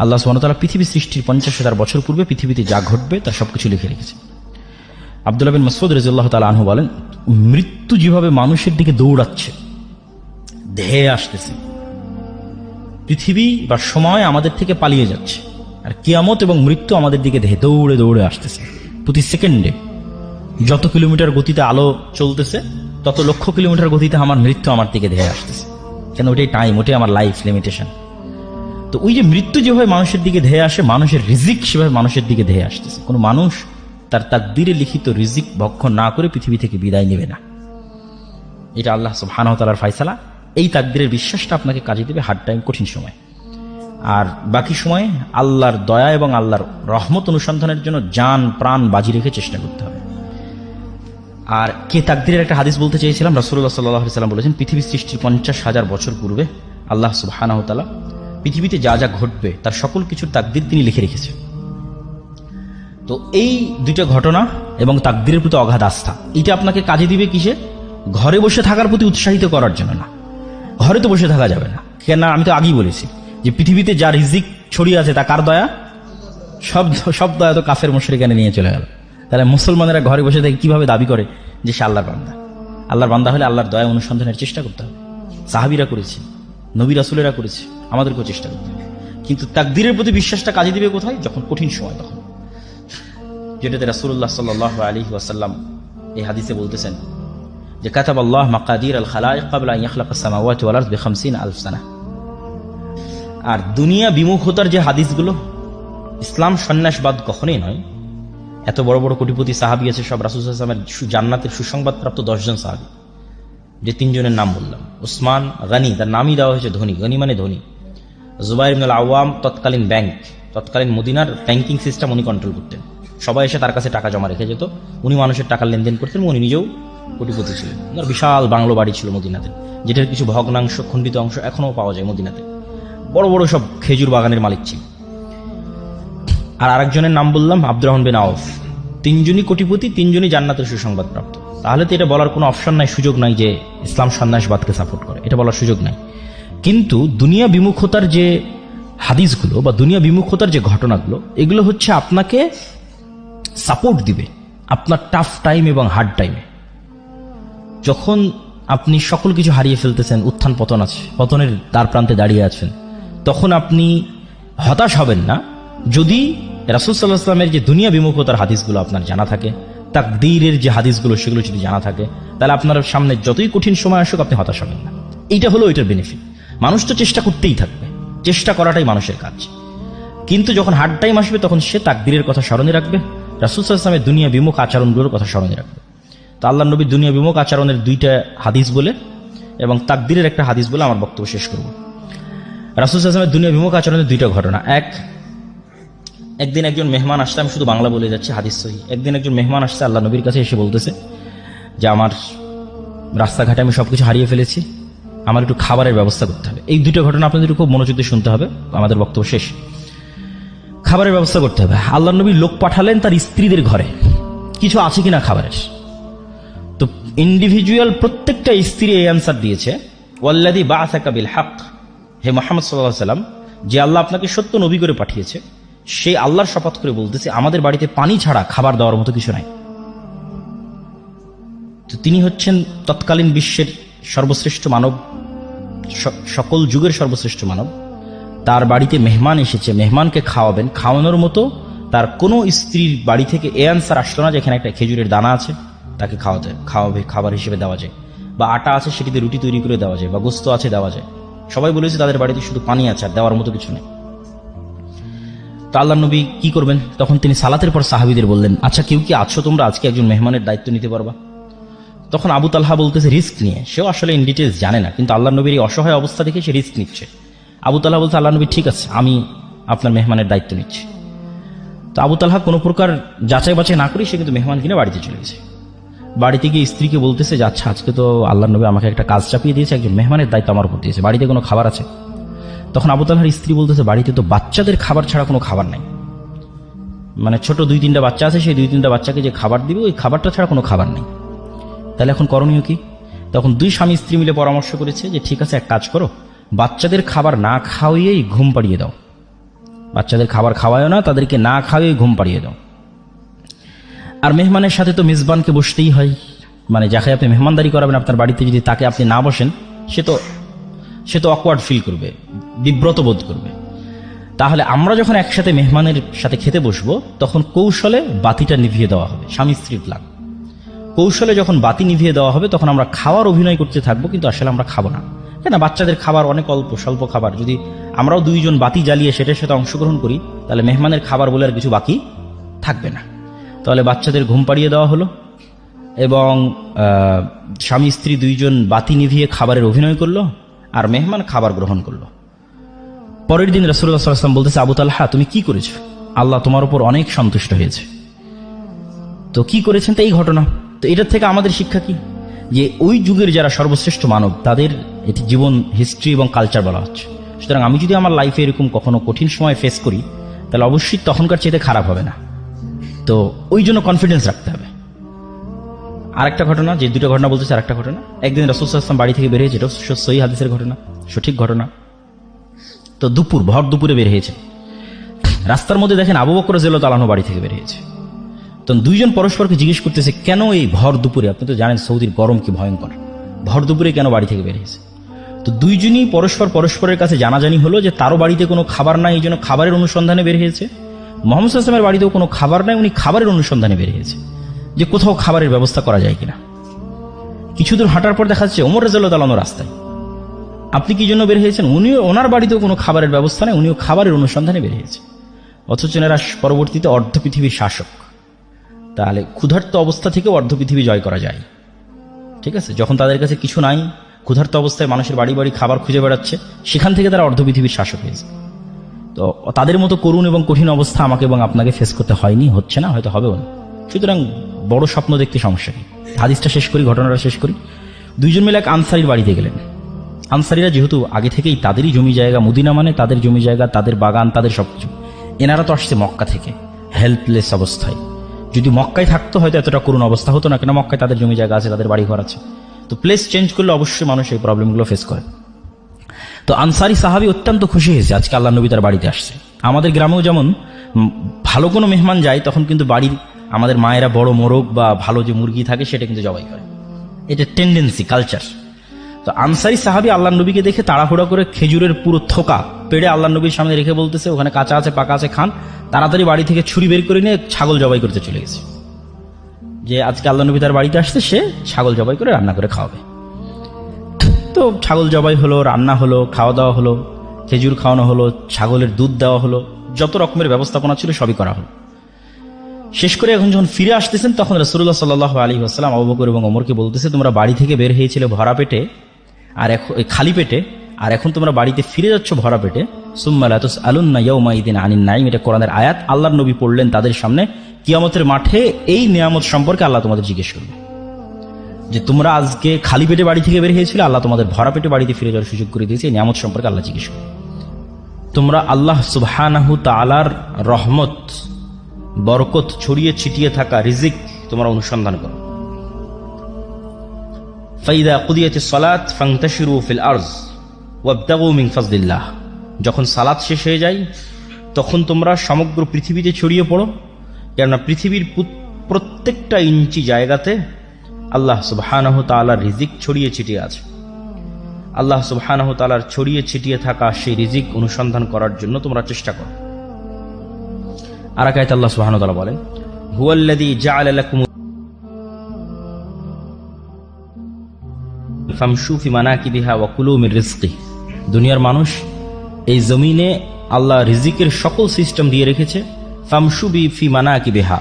আল্লাহ সুবহানাহু ওয়া তাআলা পৃথিবী সৃষ্টির 50,000 বছর পূর্বে পৃথিবীতে যা ঘটবে তার সবকিছু লিখে রেখেছে। আব্দুল্লাহ বিন মাসউদ রাদিয়াল্লাহু তাআলা আনহু বলেন, মৃত্যু যেভাবে মানুষের দিকে দৌড়াচ্ছে, ধেয়ে আসতেছে, পৃথিবী বা সময় আমাদের থেকে পালিয়ে যাচ্ছে, আর কিয়ামত এবং মৃত্যু আমাদের দিকে দৌড়ে দৌড়ে আসতেছে। প্রতি সেকেন্ডে যত কিলোমিটার গতিতে আলো চলতেছে, তত লক্ষ কিলোমিটার গতিতে আমার মৃত্যু আমার দিকে ধেয়ে আসতেছে। কেন? ওটাই টাইম, ওটাই আমার লাইফ লিমিটেশন। তো ওই যে মৃত্যু যেভাবে মানুষের দিকে ধেয়ে আসে, মানুষের রিজিক সেভাবে মানুষের দিকে ধেয়ে আসতেছে। কোনো মানুষ তার তাকদীরে লিখিত রিজিক ভক্ষণ না করে পৃথিবী থেকে বিদায় নেবে না। এটা আল্লাহ সুবহানাহু ওয়া তাআলার ফয়সালা। এই তাকদীরের বিশ্বাসটা আপনাকে কাজে দেবে হার্ড টাইম, কঠিন সময়। আর বাকি সময়ে আল্লাহর দয়া এবং আল্লাহর রহমত অনুসন্ধানের জন্য জান প্রাণ বাজি রেখে চেষ্টা করতে হবে। আর কে তাকদীরের একটা হাদিস বলতে চেয়েছিলাম, রাসূলুল্লাহ সাল্লাল্লাহু আলাইহি ওয়াসাল্লাম বলেছেন, পৃথিবী সৃষ্টির 50,000 বছর পূর্বে আল্লাহ সুবহানাহু ওয়া তাআলা পৃথিবীতে যা যা ঘটবে তার সকল কিছুর তাকদীর তিনি লিখে রেখেছেন। তো এই দুইটা ঘটনা এবং তাকদীরের প্রতি অগাধ আস্থা, এটা আপনাকে কাজে দিবে কিসে? ঘরে বসে থাকার প্রতি উৎসাহিত করার জন্য না। ঘরে তো বসে থাকা যাবে না, কেন? আমি তো আগেই বলেছি যে পৃথিবীতে যা রিজিক ছড়িয়ে আছে তা কার দয়া? সব দয়া তো কাফের মুশরিকানে নিয়ে চলে গেল। তাহলে মুসলমানেরা ঘরে বসে থেকে কিভাবে দাবি করে যে সে আল্লাহর বান্দা? আল্লাহর বান্দা হলে আল্লাহর দয়া অনুসন্ধানের চেষ্টা করতে হবে। সাহাবীরা করেছে, নবী রাসূলেরা করেছে, আমাদেরকেও চেষ্টা করতে হবে। কিন্তু তাকদীরের প্রতি বিশ্বাসটা কাজে দিবে কোথায়? যখন কঠিন সময়, তখন। যেটাতে রাসূলুল্লাহ সাল্লাল্লাহু আলাইহি ওয়াসাল্লাম এই হাদিসে বলতেছেন যে কাতাবাল্লাহু মাকাদির আল খালাইক ক্বাবলা আন ইয়াখলাকাস সামাওয়াতি ওয়াল আরদ বি50,000 সানা। আর দুনিয়া বিমুখতার যে হাদিসগুলো, ইসলাম সন্ন্যাসবাদ কখনোই নয়। এত বড় বড় কোটিপতি সাহাবী আছে, সব রাসূল সাল্লাল্লাহু আলাইহি ওয়াসাল্লামের জান্নাতের সুসংবাদপ্রাপ্ত 10 জন সাহাবী। যে 3 জনের নাম বললাম, উসমান গনি, তার নামই দেওয়া হয়েছে ধনী, গনি মানে ধনী। জুবাইর ইবনে আল আওয়াম, তৎকালীন মদিনার ব্যাংকিং সিস্টেম উনি কন্ট্রোল করতেন। সবাই এসে তার কাছে টাকা জমা রেখে যেত, উনি মানুষের টাকার লেনদেন করতেন, উনি নিজেও কোটিপতি ছিলেন। ওনার বিশাল বাংলো বাড়ি ছিল মদিনাতে, যেটার কিছু ভগ্নাংশ, খণ্ডিত অংশ এখনো পাওয়া যায় মদিনাতে। বড় বড় সব খেজুর বাগানের মালিক ছিল। আর আরেকজনের নাম বললাম আব্দুর রহমান বিন আউফ। 3 জনই কোটিপতি, 3 জনই জান্নাতের সুসংবাদ প্রাপ্ত। তাহলে তো এটা বলার কোনো অপশন নাই, সুযোগ নাই যে ইসলাম সন্ন্যাসবাদকে সাপোর্ট করে, এটা বলার সুযোগ নাই। কিন্তু দুনিয়া বিমুখতার যে হাদিসগুলো বা দুনিয়া বিমুখতার যে ঘটনাগুলো, এগুলো হচ্ছে আপনাকে সাপোর্ট দিবে আপনার টাফ টাইম এবং হার্ড টাইমে। যখন আপনি সকল কিছু হারিয়ে ফেলতেছেন, উত্থান পতন আছে, পতনের দ্বার প্রান্তে দাঁড়িয়ে আছেন, তখন আপনি হতাশ হবেন না যদি রাসূল সাল্লাল্লাহু আলাইহি ওয়াসাল্লামের যে দুনিয়া বিমুখতার হাদিসগুলো আপনার জানা থাকে, তাকদীরের যে হাদিসগুলো সেগুলো যদি জানা থাকে, তাহলে আপনার সামনে যতই কঠিন সময় আসুক আপনি হতাশ হবেন না। এইটা হলো এটার বেনিফিট। মানুষ তো চেষ্টা করতেই থাকবে, চেষ্টা করাটাই মানুষের কাজ। কিন্তু যখন হার্ড টাইম আসবে তখন সে তাকদীরের কথা স্মরণে রাখবে, রাসূল সাল্লাল্লাহু আলাইহি ওয়াসাল্লামের দুনিয়া বিমুখ আচরণগুলোর কথা স্মরণে রাখবে। তো আল্লাহর নবীর দুনিয়া বিমুখ আচরণের 2টা হাদিস বলে এবং তাকদীরের একটা হাদিস বলে আমার বক্তব্য শেষ করব। রাসূল সাল্লাল্লাহু আলাইহি ওয়াসাল্লামের দুনিয়া বিমুখ আচরণের 2টা ঘটনা। একদিন একজন মেহমান আসছে, আমি শুধু বাংলা বলে যাচ্ছি, হাদিস সহিহ। একদিন একজন মেহমান আসছে আল্লাহ নবীর কাছে, এসে বলতেছে যে আমার রাস্তাঘাটে আমি সবকিছু হারিয়ে ফেলেছি, আমার একটু খাবারের ব্যবস্থা করতে হবে। এই 2টা ঘটনা আপনাদের খুব মনোযোগ দিয়ে শুনতে হবে, আমাদের বক্তব্য শেষ। খাবারের ব্যবস্থা করতে হবে। আল্লাহ নবী লোক পাঠালেন তার স্ত্রীদের ঘরে, কিছু আছে কিনা খাবারের। তো ইন্ডিভিজুয়াল প্রত্যেকটা স্ত্রী এই অ্যান্সার দিয়েছে, ওয়াল্লাযী বা'আসাকা বিল হক, হে মুহাম্মদ সাল্লাল্লাহু আলাইহি ওয়াসাল্লাম, যে আল্লাহ আপনাকে সত্য নবী করে পাঠিয়েছে, সেই আল্লাহর শপথ করে বলতেছে আমাদের বাড়িতে পানি ছাড়া খাবার দেওয়ার মতো কিছু নাই। তো তিনি হচ্ছেন তৎকালীন বিশ্বের সর্বশ্রেষ্ঠ মানব, সকল যুগের সর্বশ্রেষ্ঠ মানব। তার বাড়িতে মেহমান এসেছে, মেহমানকে খাওয়াবেন, খাওয়ানোর মতো তার কোনো স্ত্রীর বাড়ি থেকে এ আনসার আসলো না যেখানে একটা খেজুরের দানা আছে তাকে খাওয়াবে খাবার হিসেবে দেওয়া যায়, বা আটা আছে সেটিতে রুটি তৈরি করে দেওয়া যায়, বা গোস্ত আছে দেওয়া যায়। সবাই বলেছে তাদের বাড়িতে শুধু পানি আছে, আর দেওয়ার মতো কিছু নেই। তো আল্লাহর নবী কি করবেন? তখন তিনি সালাতের পর সাহাবীদের বললেন, আচ্ছা কেউ কি আছো তোমরা আজকে একজন মেহমানের দায়িত্ব নিতে পারবা? তখন আবু তালহা বলতেছে রিস্ক নিয়ে, সেও আসলে ইন ডিটেলস জানে না, কিন্তু আল্লাহর নবীর এই অসহায় অবস্থা দেখে সে রিস্ক নিচ্ছে। আবু তালহা বলছে, আল্লাহ নবী ঠিক আছে, আমি আপনার মেহমানের দায়িত্ব নিচ্ছি। তো আবু তালহা কোনো প্রকার যাচাই বাছাই না করেই সে কিন্তু মেহমান কিনে বাড়িতে চলে গেছে। বাড়িতে গিয়ে স্ত্রীকে বলতেছে যে আচ্ছা আজকে তো আল্লাহর নবী আমাকে একটা কাজ চাপিয়ে দিয়েছে, একজন মেহমানের দায়িত্ব আমার উপর দিয়েছে, বাড়িতে কোনো খাবার আছে? তখন আবু তালহার স্ত্রী বলতেছে, বাড়িতে তো বাচ্চাদের খাবার ছাড়া কোনো খাবার নাই, মানে ছোট 2-3টা বাচ্চা আছে, সেই 2-3টা বাচ্চাকে যে খাবার দিবে ওই খাবারটা ছাড়া কোনো খাবার নেই। তাহলে এখন করণীয় কি? তখন 2 স্বামী স্ত্রী মিলে পরামর্শ করেছে যে ঠিক আছে, এক কাজ করো, বাচ্চাদের খাবার না খাওয়িয়েই ঘুম পাড়িয়ে দাও। বাচ্চাদের খাবার খাওয়ায়ও না, তাদেরকে না খাওয়াই ঘুম পাড়িয়ে দাও। আর মেহমানের সাথে তো মেজবানকে বসতেই হয়, মানে যাকে আপনি মেহমানদারি করাবেন আপনার বাড়িতে, যদি তাকে আপনি না বসেন সে তো অকওয়ার্ড ফিল করবে, বিব্রত বোধ করবে। তাহলে আমরা যখন একসাথে মেহমানের সাথে খেতে বসবো তখন কৌশলে বাতিটা নিভিয়ে দেওয়া হবে, স্বামী স্ত্রীর প্লাগ। কৌশলে যখন বাতি নিভিয়ে দেওয়া হবে তখন আমরা খাওয়ার অভিনয় করতে থাকবো, কিন্তু আসলে আমরা খাবো না। কেন, বাচ্চাদের খাবার অনেক অল্প স্বল্প খাবার, যদি আমরাও দুইজন বাতি জ্বালিয়ে সেটার সাথে অংশগ্রহণ করি তাহলে মেহমানের খাবার বলে আর কিছু বাকি থাকবে না। তাহলে বাচ্চাদের ঘুম পাড়িয়ে দেওয়া হলো এবং স্বামী স্ত্রী দুইজন বাতি নিভিয়ে খাবারের অভিনয় করলো, আর মেহমান খাবার গ্রহণ করলো। পরের দিন রাসূলুল্লাহ সাল্লাল্লাহু আলাইহি ওয়াসাল্লাম বলতেছে, আবু তালহা তুমি কি করেছো? আল্লাহ তোমার উপর অনেক সন্তুষ্ট হয়েছে। তো কি করেছেন? তো এই ঘটনা। তো এটার থেকে আমাদের শিক্ষা কি? যে ওই যুগের যারা সর্বশ্রেষ্ঠ মানব তাদের এটি জীবন হিস্ট্রি এবং কালচার বলা হচ্ছে। সুতরাং আমি যদি আমার লাইফে এরকম কখনো কঠিন সময় ফেস করি তাহলে অবশ্যই তখনকার চেয়ে খারাপ হবে না। তো ওই জন্য কনফিডেন্স রাখতে হবে। আরেকটা ঘটনা, যে দুটো ঘটনা বলতেছে, আরেকটা ঘটনা, একদিন রাসূল সাল্লাল্লাহু আলাইহি ওয়াসাল্লাম বাড়ি থেকে বের হয়েছে, এটা সহিহ হাদিসের ঘটনা, সঠিক ঘটনা। তো ভর দুপুরে বের হয়েছে, রাস্তার মধ্যে দেখেন আবু বকর রাদিয়াল্লাহু তাআলা আনহু বাড়ি থেকে বের হয়েছে। তো দুইজন পরস্পরকে জিজ্ঞেস করতেছে, কেন এই ভর দুপুরে? আপনি তো জানেন সৌদির গরম কি ভয়ঙ্কর, ভর দুপুরে কেন বাড়ি থেকে বের হয়েছে? তো দুইজনই পরস্পরের কাছে জানাজানি হলো যে তারও বাড়িতে কোনো খাবার নাই, এই জন্য খাবারের অনুসন্ধানে বের হয়েছে। মুহাম্মদ সাল্লাল্লাহু আলাইহি ওয়াসাল্লামের বাড়িতেও কোনো খাবার নাই, উনি খাবারের অনুসন্ধানে বের হয়েছে যে কোথাও খাবারের ব্যবস্থা করা যায় কিনা। কিছু দূর হাঁটার পর দেখা যাচ্ছে ওমর রাদিয়াল্লাহু তাআলা আনহু রাস্তায়। আপনি কি জন্য বের হয়েছেন? উনিও, ওনার বাড়িতেও কোনো খাবারের ব্যবস্থা নেই, উনিও খাবারের অনুসন্ধানে বের হয়েছে। অথচ এরা পরবর্তীতে অর্ধ পৃথিবীর শাসক। তাহলে ক্ষুধার্ত অবস্থা থেকে অর্ধ পৃথিবী জয় করা যায়, ঠিক আছে? যখন তাদের কাছে কিছু নাই, ক্ষুধার্ত অবস্থায় মানুষের বাড়ি বাড়ি খাবার খুঁজে বেড়াচ্ছে, সেখান থেকে তারা অর্ধ পৃথিবীর শাসক হয়েছে। তো তাদের মতো করুণ এবং কঠিন অবস্থা আমাকে এবং আপনাকে ফেস করতে হয়নি, হচ্ছে না, হয়তো হবেও না। সুতরাং বড় স্বপ্ন দেখতে সমস্যা নেই। হাদিসটা শেষ করি, ঘটনাটা শেষ করি। দুইজন মিলে এক আনসারীর বাড়িতে গেলেন। আনসারীরা যেহেতু আগে থেকেই তাদেরই জমি জায়গা, মদিনা মানে তাদের জমি জায়গা, তাদের বাগান, তাদের সবকিছু। এনারা তো আসছে মক্কা থেকে হেল্পলেস অবস্থায়। যদি মক্কায় থাকতো হয়তো এতটা করুণ অবস্থা হতো না, কেন মক্কায় তাদের জমি জায়গা আছে, তাদের বাড়ি ঘর আছে। তো প্লেস চেঞ্জ করলে অবশ্যই মানুষ এই প্রবলেমগুলো ফেস করে। তো আনসারী সাহাবী অত্যন্ত খুশি হয়েছে আজকে আল্লাহ নবী তার বাড়িতে আসছে। আমাদের গ্রামেও যেমন ভালো কোনো মেহমান যায় তখন কিন্তু বাড়ির আমাদের মায়েরা বড় মোরগ বা ভালো যে মুরগি থাকে সেটা কিন্তু জবাই করে, এটা টেন্ডেন্সি, কালচার। তো আনসারী সাহাবী আল্লাহ নবীকে দেখে তাড়াহুড়া করে খেজুরের পুরো থোকা পেড়ে আল্লাহ নবীর সামনে রেখে বলতেছে, ওখানে কাঁচা আছে পাকা আছে খান। তাড়াতাড়ি বাড়ি থেকে ছুরি বের করে নিয়ে ছাগল জবাই করতে চলে গেছে, যে আজকে আল্লাহ নবী তার বাড়িতে আসছে, সে ছাগল জবাই করে রান্না করে খাওয়াবে। তো ছাগল জবাই হলো, রান্না হলো, খাওয়া দাওয়া হলো, খেজুর খাওয়ানো হলো, ছাগলের দুধ দেওয়া হলো, যত রকমের ব্যবস্থাপনা ছিল সবই করা হলো। শেষ করে এখন যখন ফিরে আসতেছেন তখন রাসূলুল্লাহ সাল্লাল্লাহু আলাইহি ওয়াসাল্লাম আবু বকর এবং ওমরকে বলতেছে, তোমরা বাড়ি থেকে বের হয়েছিলে ভরা পেটে আর এখন খালি পেটে, আর এখন তোমরা বাড়িতে ফিরে যাচ্ছ ভরা পেটে। সুম্মা লা তুসআলুন্না ইয়াওমাইদিন আনিন নাঈম, এটা কোরআনের আয়াত। আল্লাহর নবী পড়লেন তাদের সামনে, কিয়ামতের মাঠে এই নিয়ামত সম্পর্কে আল্লাহ তোমাদের জিজ্ঞেস করবে, যে তোমরা আজকে খালি পেটে বাড়ি থেকে বের হয়েছিলে, আল্লাহ তোমাদের ভরা পেটে বাড়িতে ফিরে যাওয়ার সুযোগ করে দিয়েছে, এই নিয়ামত সম্পর্কে আল্লাহ জিজ্ঞেস করবে। তোমরা আল্লাহ সুবহানাহু তাআলার রহমত, বরকত ছড়িয়ে ছিটিয়ে থাকা রিজিক তোমরা অনুসন্ধান করো। ফাইদা কুদিয়াতিস সালাত ফান্তাশিরু ফিল আরজ ওয়াবতাগু মিন ফাজলিল্লাহ, যখন সালাত শেষ হয়ে যায় তখন তোমরা সমগ্র পৃথিবীতে ছড়িয়ে পড়ো, কেননা পৃথিবীর প্রত্যেকটা ইঞ্চি জায়গাতে আল্লাহ সুবহানাহু তাআলার রিজিক ছড়িয়ে ছিটিয়ে আছে। আল্লাহ সুবহানাহু তাআলার ছড়িয়ে ছিটিয়ে থাকা সেই রিজিক অনুসন্ধান করার জন্য তোমরা চেষ্টা করো। আর এক আয়াতে আল্লাহ সুবহানাহু ওয়া তাআলা বলেন, হুয়াল্লাযী জাআলা লাকুম ফামশু ফি মানাকিবিহা ওয়া কুলু মির রিজকিহি, দুনিয়ার মানুষ, এই জমিনে আল্লাহ রিজিকের সকল সিস্টেম দিয়ে রেখেছে। ফামশু ফি মানাকিবিহা,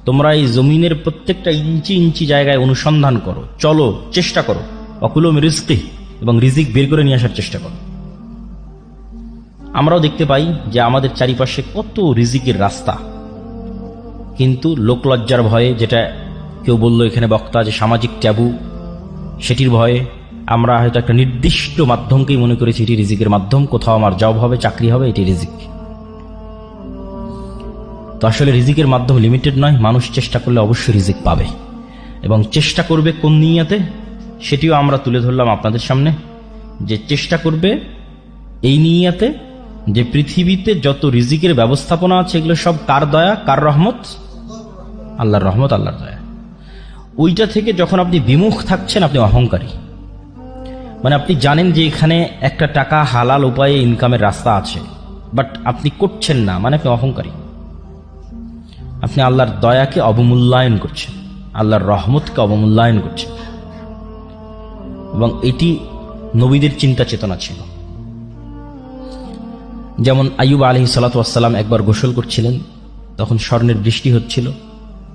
তোমরা এই জমিনের প্রত্যেকটা ইঞ্চি ইঞ্চি জায়গায় অনুসন্ধান করো, চলো, চেষ্টা করো। ওয়া কুলু মির রিজকিহি, এবং রিজিক বের করে নিয়ে আসার চেষ্টা করো। আমরাও দেখতে পাই যে আমাদের চারিপাশে কত রিজিকের রাস্তা, কিন্তু লোকলজ্জার ভয়ে, যেটা কেউ বললো এখানে বক্তা, যে সামাজিক ট্যাবু, সেটির ভয়ে আমরা হয়তো একটা নির্দিষ্ট মাধ্যমকেই মনে করেছি এটি রিজিকের মাধ্যম, কোথাও আমার জব হবে, চাকরি হবে, এটি রিজিক। তো আসলে রিজিকের মাধ্যম লিমিটেড নয়, মানুষ চেষ্টা করলে অবশ্যই রিজিক পাবে, এবং চেষ্টা করবে কোন নিয়তে সেটিও আমরা তুলে ধরলাম আপনাদের সামনে, যে চেষ্টা করবে এই নিয়তে যে পৃথিবীতে যত রিজিকের ব্যবস্থাপনা আছে এগুলো সব কার দয়া, কার রহমত? আল্লাহর রহমত, আল্লাহর দয়া। ওইটা থেকে যখন আপনি বিমুখ থাকছেন, আপনি অহংকারী। মানে আপনি জানেন যে এখানে একটা টাকা হালাল উপায়ে ইনকামের রাস্তা আছে, বাট আপনি করছেন না, মানে আপনি অহংকারী। আপনি আল্লাহর দয়াকে অবমূল্যায়ন করছেন, আল্লাহর রহমতকে অবমূল্যায়ন করছেন। এবং এটি নবীদের চিন্তা চেতনা ছিল। যেমন আইয়ুব আলাইহিস সালাতু ওয়াস সালাম একবার গোসল করছিলেন, তখন স্বর্ণের বৃষ্টি হচ্ছিল।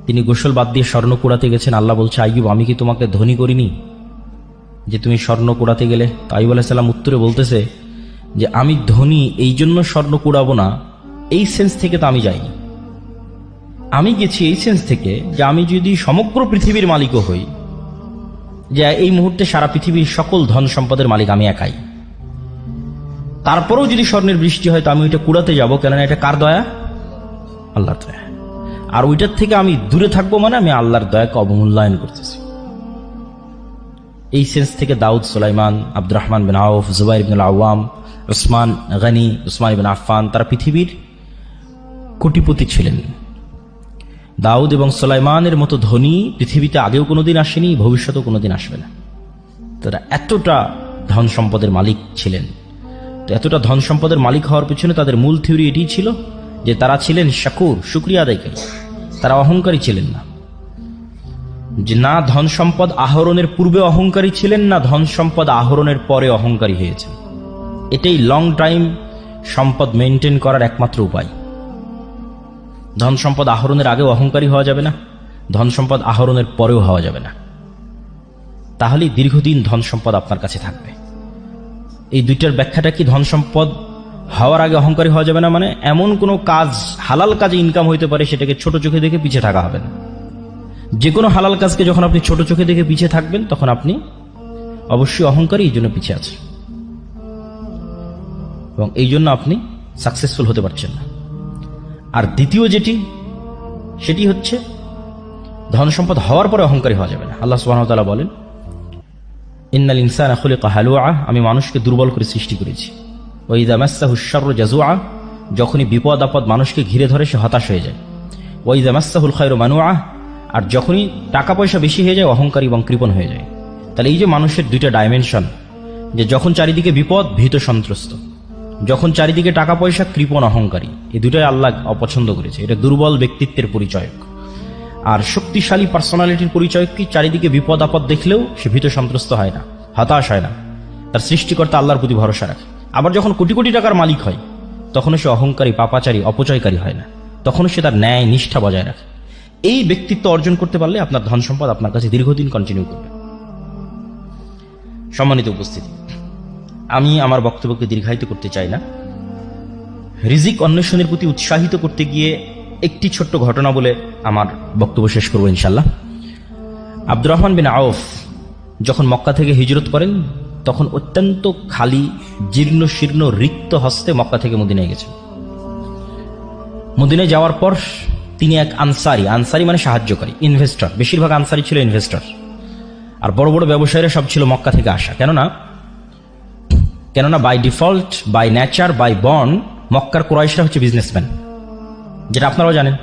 তিনি গোসল বাদ দিয়ে স্বর্ণ কুড়াতে গেছেন। আল্লাহ বলছে, আইয়ুব, আমি কি তোমাকে ধনী করিনি যে তুমি স্বর্ণ কুড়াতে গেলে? তো আইয়ুব আলাইহিস সালাম উত্তরে বলতেছে যে আমি ধনী এই জন্য স্বর্ণ কুড়াবো না, এই সেন্স থেকে তো আমি যাইনি। আমি গেছি এই সেন্স থেকে যে আমি যদি সমগ্র পৃথিবীর মালিকও হই, যে এই মুহূর্তে সারা পৃথিবীর সকল ধন সম্পদের মালিক আমি একাই, তারপরেও যদি স্বর্ণের বৃষ্টি হয় তো আমি ওইটা কুড়াতে যাবো, কেননা এটা কার দয়া? আল্লাহর দয়া। আর ওইটার থেকে আমি দূরে থাকবো, মানে আমি আল্লাহর দয়াকে অবমূল্যায়ন করতেছি। এই সেন্স থেকে দাউদ, সুলাইমান, আব্দুর রহমান বিন আউফ, জুবাইর ইবনুল আওয়াম, উসমান গনি, উসমান ইবনে আফফান, তারা পৃথিবীর কোটিপতি ছিলেন। দাউদ এবং সুলাইমানের মতো ধনী পৃথিবীতে আগেও কোনোদিন আসেনি, ভবিষ্যতেও কোনোদিন আসবে না। তারা এতটা ধন সম্পদের মালিক ছিলেন। তো এতটা ধন সম্পদের মালিক হওয়ার পিছনে তাদের মূল থিওরি এটি ছিল যে তারা ছিলেন শাকুর, শুকরিয়া আদায়কারী। তারা অহংকারী ছিলেন না, যে না ধন সম্পদ আহরণের পূর্বে অহংকারী ছিলেন, না ধন সম্পদ আহরণের পরে অহংকারী হয়েছেন। এটাই লং টাইম সম্পদ মেনটেন করার একমাত্র উপায়। ধন সম্পদ আহরণের আগেও অহংকারী হওয়া যাবে না, ধন সম্পদ আহরণের পরেও হওয়া যাবে না। তাহলেই দীর্ঘদিন ধন সম্পদ আপনার কাছে থাকবে। এই দুইটার ব্যাখ্যাটা কি? ধন সম্পদ হওয়ার আগে অহংকারী হওয়া যাবে না মানে এমন কোনো কাজ, হালাল কাজে ইনকাম হইতে পারে, সেটাকে ছোট চোখে দেখে পিছিয়ে থাকা হবে না। যে কোনো হালাল কাজকে যখন আপনি ছোট চোখে দেখে পিছিয়ে থাকবেন, তখন আপনি অবশ্যই অহংকারী, এই জন্য পিছিয়ে আছেন এবং এই জন্য আপনি সাকসেসফুল হতে পারছেন না। আর দ্বিতীয় যেটি, সেটি হচ্ছে ধন সম্পদ হওয়ার পরে অহংকারী হওয়া যাবে না। আল্লাহ সুবহানাহু ওয়া তাআলা বলেন, ইন্নাল ইনসানা খুলিকা হালুআ, আমি মানুষকে দুর্বল করে সৃষ্টি করেছি। ওয়া ইযা মাসসাহুশ শাররু জাযুআ, যখনই বিপদ আপদ মানুষকে ঘিরে ধরে সে হতাশ হয়ে যায়। ওয়া ইযা মাসসাহুল খায়রু মানুআ, আর যখনই টাকা পয়সা বেশি হয়ে যায় অহংকারী এবং কৃপণ হয়ে যায়। তাহলে এই যে মানুষের দুইটা ডাইমেনশন, যে যখন চারিদিকে বিপদ ভীত সন্ত্রস্ত, যখন চারিদিকে টাকা পয়সা কৃপণ অহংকারী, এই দুটাই আল্লাহ অপছন্দ করেছে। এটা দুর্বল ব্যক্তিত্বের পরিচয়ক। আর শক্তিশালী পার্সোনালিটির পরিচয় কি? চারিদিকে বিপদ আপদ দেখলেও সে ভীত সন্ত্রস্ত হয় না, হতাশ হয় না, তার সৃষ্টিকর্তা আল্লাহর প্রতি ভরসা রাখে। আবার যখন কোটি কোটি টাকার মালিক হয়, তখনও সে অহংকারী, পাপাচারী, অপচয়কারী হয় না, তখনও সে তার ন্যায় নিষ্ঠা বজায় রাখে। এই ব্যক্তিত্ব অর্জন করতে পারলে আপনার ধন সম্পদ আপনার কাছে দীর্ঘদিন কন্টিনিউ করবে। সম্মানিত উপস্থিতি, আমি আমার বক্তব্যকে দীর্ঘায়িত করতে চাই না। রিজিক অন্বেষণের প্রতি উৎসাহিত করতে গিয়ে একটি ছোট্ট ঘটনা বলে আমার বক্তব্য শেষ করব ইনশাল্লাহ। আব্দুর রহমান বিন আউফ যখন মক্কা থেকে হিজরত করেন, তখন অত্যন্ত খালি, জীর্ণ শীর্ণ, রিক্ত হস্তে মক্কা থেকে মদিনায় গেছেন। মদিনায় যাওয়ার পর তিনি এক আনসারি মানে সাহায্যকারী, ইনভেস্টর, বেশিরভাগ আনসারি ছিল ইনভেস্টর, আর বড় বড় ব্যবসায়ীরা সব ছিল মক্কা থেকে আসা। কেননা by default, by nature, by born মক্কার কুরাইশরা হচ্ছে বিজনেসম্যান। যেটা আপনারাও জানেন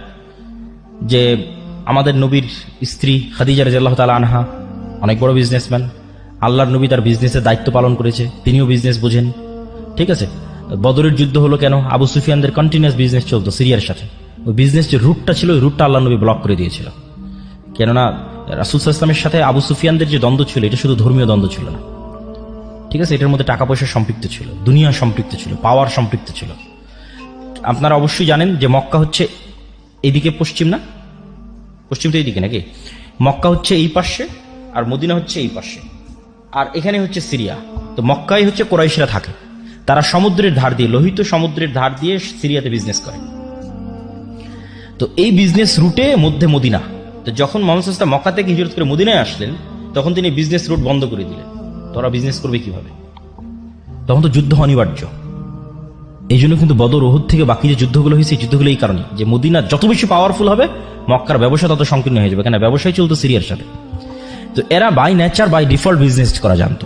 যে আমাদের নবীর স্ত্রী খাদিজা রাদিয়াল্লাহু তাআলা আনহা অনেক বড় বিজনেসম্যান। আল্লাহর নবী তার বিজনেসের দায়িত্ব পালন করেছে, তিনিও বিজনেস বোঝেন। ঠিক আছে, বদরের যুদ্ধ হলো কেন? আবু সুফিয়ানদের কন্টিনিউয়াস বিজনেস চলতো সিরিয়ার সাথে। ওই বিজনেস যে রুটটা ছিল, ওই রুটটা আল্লাহ নবী ব্লক করে দিয়েছিল। কেননা রাসূল সাল্লাল্লাহু আলাইহি ওয়াসাল্লামের সাথে আবু সুফিয়ানদের যে দ্বন্দ্ব ছিল, এটা শুধু ধর্মীয় দ্বন্দ্ব ছিল না। ঠিক আছে, এটার মধ্যে টাকা পয়সা সম্পৃক্ত ছিল, দুনিয়া সম্পৃক্ত ছিল, পাওয়ার সম্পৃক্ত ছিল। আপনারা অবশ্যই জানেন যে মক্কা হচ্ছে এইদিকে পশ্চিম, না পশ্চিম তো এইদিকে নাকি? মক্কা হচ্ছে এই পাশে আর মদিনা হচ্ছে এই পাশে, আর এখানে হচ্ছে সিরিয়া। তো মক্কায় হচ্ছে কুরাইশরা থাকে, তারা সমুদ্রের ধার দিয়ে, লোহিত সমুদ্রের ধার দিয়ে সিরিয়াতে বিজনেস করে। তো এই বিজনেস রুটে মধ্যে মদিনা। তো যখন মুহাম্মদ সাল্লাল্লাহু আলাইহি ওয়াসাল্লাম মক্কা থেকে হিজরত করে মদিনায় আসলেন, তখন তিনি বিজনেস রুট বন্ধ করে দিলেন। তোরা বিজনেস করবে কিভাবে? তখন তো যুদ্ধ অনিবার্য। এই জন্য কিন্তু বদর, উহুদ থেকে বাকি যে যুদ্ধগুলো হয়েছে, এই যুদ্ধগুলো এই কারণে যে মদিনা যত বেশি পাওয়ারফুল হবে, মক্কার ব্যবসা তত সংকীর্ণ হয়ে যাবে। কেন? ব্যবসায় চলতো সিরিয়ার সাথে। তো এরা by nature, by default business করা জানতো।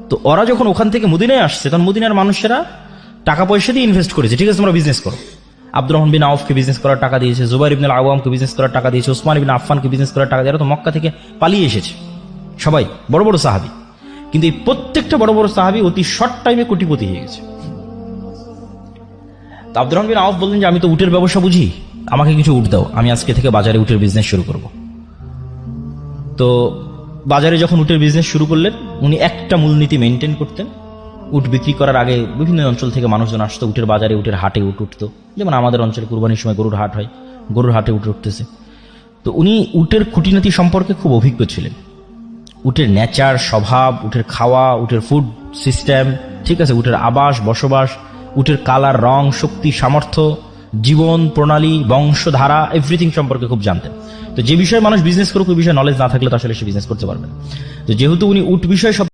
তো ওরা যখন ওখান থেকে মদিনায় আসছে, তখন মদিনার মানুষেরা টাকা পয়সা দিয়ে ইনভেস্ট করেছে, ঠিক আছে তোমরা বিজনেস করো। আব্দুর রহমান বিন আউফকে বিজনেস করার টাকা দিয়েছে, জুবাইর ইবনে আওয়ামকে বিজনেস করার টাকা দিয়েছে, ওসমান ইবনে আফফানকে বিজনেস করার টাকা দিয়ে, এরা তো মক্কা থেকে পালিয়ে এসেছে সবাই, বড় বড় সাহাবী। কিন্তু এই প্রত্যেকটা বড় বড় সাহাবী অতি শর্ট টাইমে কোটিপতি হয়ে গেছে। তো আব্দুর রহমান বিন আউফ বললেন যে আমি তো উটের ব্যবসা বুঝি, আমাকে কিছু উট দাও, আমি আজকে থেকে বাজারে উটের বিজনেস শুরু করব। তো বাজারে যখন উটের বিজনেস শুরু করলেন, উনি একটা মূলনীতি মেনটেন করতেন। উট বিক্রি করার আগে বিভিন্ন অঞ্চল থেকে মানুষজন আসতো, উটের বাজারে উটের হাটে উট উঠতো, যেমন আমাদের অঞ্চলে কুরবানির সময় গরুর হাট হয়, গরুর হাটে উট উঠতেছে। তো উনি উটের খুঁটিনাটি সম্পর্কে খুব অভিজ্ঞ ছিলেন, উটের নেচার, স্বভাব, উটের খাওয়া, উটের ফুড সিস্টেম, ঠিক আছে, উটের আবাস বসবাস, উটের কালার, রং, শক্তি, সামর্থ্য, জীবন প্রণালী, বংশধারা, এভরিথিং সম্পর্কে খুব জানতেন। তো যে বিষয়ে মানুষ বিজনেস করুক ওই বিষয়ে নলেজ না থাকলে তো আসলে সে বিজনেস করতে পারবে না। তো যেহেতু উনি উট বিষয়ে সব